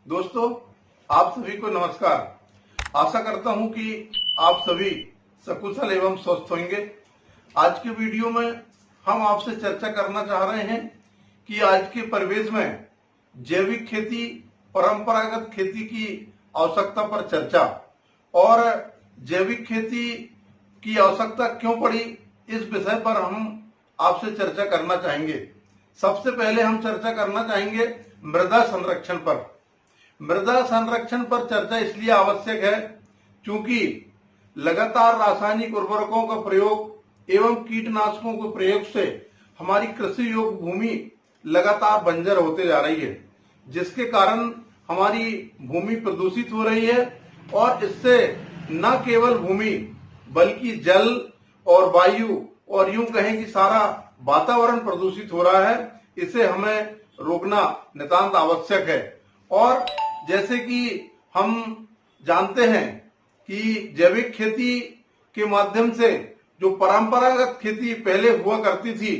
दोस्तों, आप सभी को नमस्कार। आशा करता हूं कि आप सभी सकुशल एवं स्वस्थ होंगे। आज के वीडियो में हम आपसे चर्चा करना चाह रहे हैं कि आज के परिवेश में जैविक खेती, परंपरागत खेती की आवश्यकता पर चर्चा और जैविक खेती की आवश्यकता क्यों पड़ी, इस विषय पर हम आपसे चर्चा करना चाहेंगे। सबसे पहले हम चर्चा करना चाहेंगे मृदा संरक्षण पर। मृदा संरक्षण पर चर्चा इसलिए आवश्यक है क्योंकि लगातार रासायनिक उर्वरकों का प्रयोग एवं कीटनाशकों के प्रयोग से हमारी कृषि योग्य भूमि लगातार बंजर होते जा रही है, जिसके कारण हमारी भूमि प्रदूषित हो रही है और इससे न केवल भूमि बल्कि जल और वायु और यूं कहें कि सारा वातावरण प्रदूषित हो रहा है। इसे हमें रोकना नितांत आवश्यक है। और जैसे कि हम जानते हैं कि जैविक खेती के माध्यम से जो परंपरागत खेती पहले हुआ करती थी,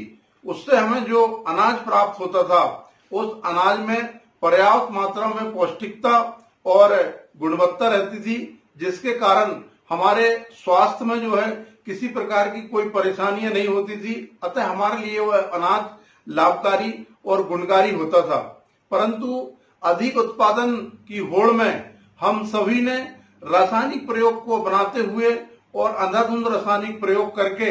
उससे हमें जो अनाज प्राप्त होता था, उस अनाज में पर्याप्त मात्रा में पौष्टिकता और गुणवत्ता रहती थी, जिसके कारण हमारे स्वास्थ्य में जो है किसी प्रकार की कोई परेशानियां नहीं होती थी। अतः हमारे लिए वह अनाज लाभकारी और गुणकारी होता था। परंतु अधिक उत्पादन की होड़ में हम सभी ने रासायनिक प्रयोग को अपनाते हुए और अंधाधुंध रासायनिक प्रयोग करके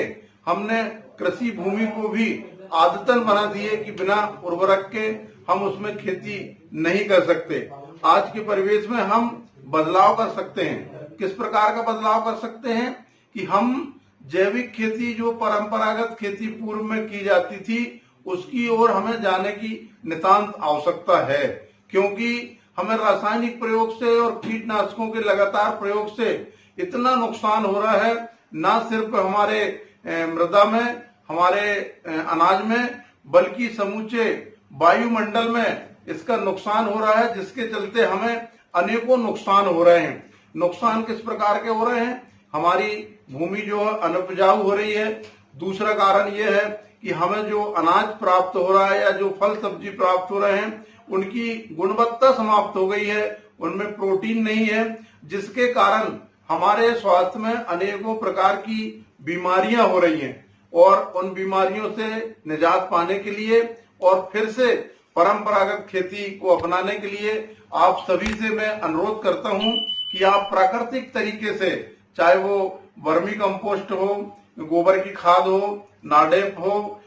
हमने कृषि भूमि को भी आदतन बना दिए कि बिना उर्वरक के हम उसमें खेती नहीं कर सकते। आज के परिवेश में हम बदलाव कर सकते हैं। किस प्रकार का बदलाव कर सकते हैं कि हम जैविक खेती, जो परंपरागत खेती पूर्व में की जाती थी, उसकी ओर हमें जाने की नितांत आवश्यकता है। क्योंकि हमें रासायनिक प्रयोग से और कीटनाशकों के लगातार प्रयोग से इतना नुकसान हो रहा है, न सिर्फ हमारे मृदा में, हमारे अनाज में, बल्कि समूचे वायुमंडल में इसका नुकसान हो रहा है, जिसके चलते हमें अनेकों नुकसान हो रहे हैं। नुकसान किस प्रकार के हो रहे हैं? हमारी भूमि जो है अनउपजाऊ हो रही है। दूसरा कारण यह है कि हमें जो अनाज प्राप्त हो रहा है या जो फल सब्जी प्राप्त हो रहे हैं, उनकी गुणवत्ता समाप्त हो गई है, उनमें प्रोटीन नहीं है, जिसके कारण हमारे स्वास्थ्य में अनेकों प्रकार की बीमारियां हो रही हैं। और उन बीमारियों से निजात पाने के लिए और फिर से परंपरागत खेती को अपनाने के लिए आप सभी से मैं अनुरोध करता हूं कि आप प्राकृतिक तरीके से, चाहे वो वर्मी कंपोस्ट हो, गोबर की खाद हो, नाडेप हो,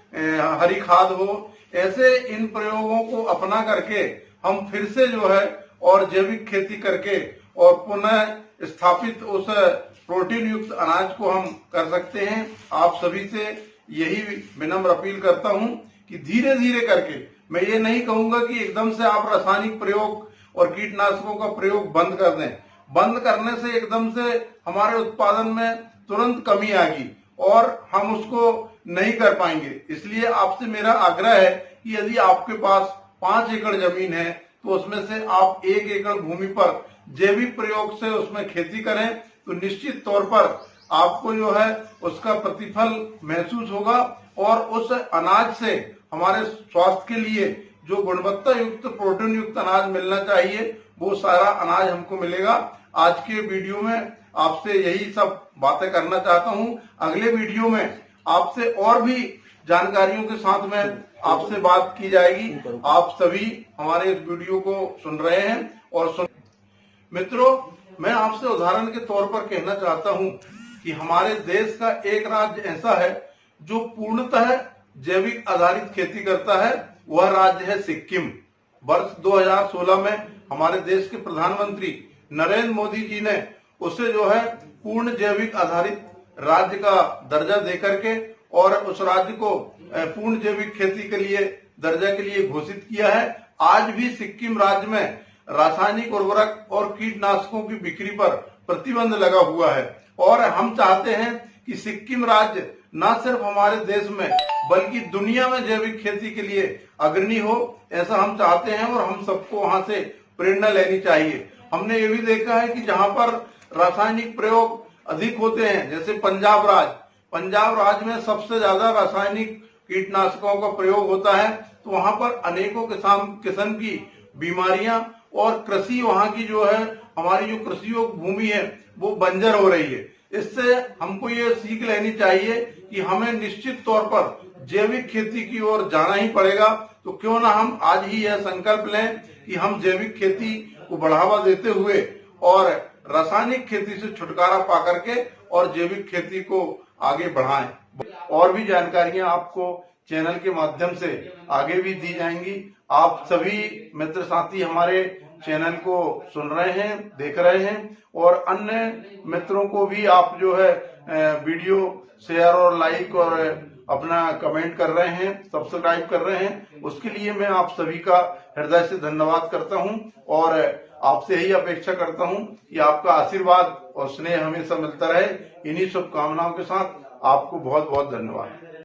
हरी खाद हो, ऐसे इन प्रयोगों को अपना करके हम फिर से जो है और जैविक खेती करके और पुनः स्थापित उस प्रोटीन युक्त अनाज को हम कर सकते हैं। आप सभी से यही विनम्र अपील करता हूं कि धीरे धीरे करके, मैं ये नहीं कहूंगा कि एकदम से आप रासायनिक प्रयोग और कीटनाशकों का प्रयोग बंद कर दें। बंद करने से एकदम से हमारे उत्पादन में तुरंत कमी आएगी और हम उसको नहीं कर पाएंगे। इसलिए आपसे मेरा आग्रह है कि यदि आपके पास 5 एकड़ जमीन है तो उसमें से आप 1 एकड़ भूमि पर जैविक प्रयोग से उसमें खेती करें, तो निश्चित तौर पर आपको जो है उसका प्रतिफल महसूस होगा और उस अनाज से हमारे स्वास्थ्य के लिए जो गुणवत्ता युक्त, प्रोटीन युक्त अनाज मिलना चाहिए, वो सारा अनाज हमको मिलेगा। आज के वीडियो में आपसे यही सब बातें करना चाहता हूं। अगले वीडियो में आपसे और भी जानकारियों के साथ में आपसे बात की जाएगी। आप सभी हमारे इस वीडियो को सुन रहे हैं और मित्रों, मैं आपसे उदाहरण के तौर पर कहना चाहता हूं कि हमारे देश का एक राज्य ऐसा है जो पूर्णतः जैविक आधारित खेती करता है। वह राज्य है सिक्किम। वर्ष 2016 में हमारे देश के प्रधानमंत्री नरेंद्र मोदी जी ने उसे जो है पूर्ण जैविक आधारित राज्य का दर्जा देकर के और उस राज्य को पूर्ण जैविक खेती के लिए दर्जा के लिए घोषित किया है। आज भी सिक्किम राज्य में रासायनिक उर्वरक और कीटनाशकों की बिक्री पर प्रतिबंध लगा हुआ है और हम चाहते हैं कि सिक्किम राज्य न सिर्फ हमारे देश में बल्कि दुनिया में जैविक खेती के लिए अग्रणी हो, ऐसा हम चाहते हैं और हम सबको वहां से प्रेरणा लेनी चाहिए। हमने ये भी देखा है कि जहां पर रासायनिक प्रयोग अधिक होते हैं, जैसे पंजाब राज्य में सबसे ज्यादा रासायनिक कीटनाशकों का प्रयोग होता है, तो वहां पर अनेकों किस्म की बीमारियां और कृषि वहां की जो है, हमारी जो कृषि भूमि है वो बंजर हो रही है। इससे हमको ये सीख लेनी चाहिए कि हमें निश्चित तौर पर जैविक खेती की ओर जाना ही पड़ेगा। तो क्यों ना हम आज ही यह संकल्प लें कि हम जैविक खेती को बढ़ावा देते हुए और रासायनिक खेती से छुटकारा पा करके और जैविक खेती को आगे बढ़ाएं। और भी जानकारियां आपको चैनल के माध्यम से आगे भी दी जाएंगी। आप सभी मित्र साथी हमारे चैनल को सुन रहे हैं, देख रहे हैं और अन्य मित्रों को भी आप जो है वीडियो शेयर और लाइक और अपना कमेंट कर रहे हैं, सब्सक्राइब कर रहे हैं। उसके लिए मैं आप सभी का हृदय से धन्यवाद करता हूं और आपसे यही अपेक्षा करता हूं कि आपका आशीर्वाद और स्नेह हमेशा मिलता रहे। इन्हीं शुभकामनाओं के साथ आपको बहुत बहुत धन्यवाद।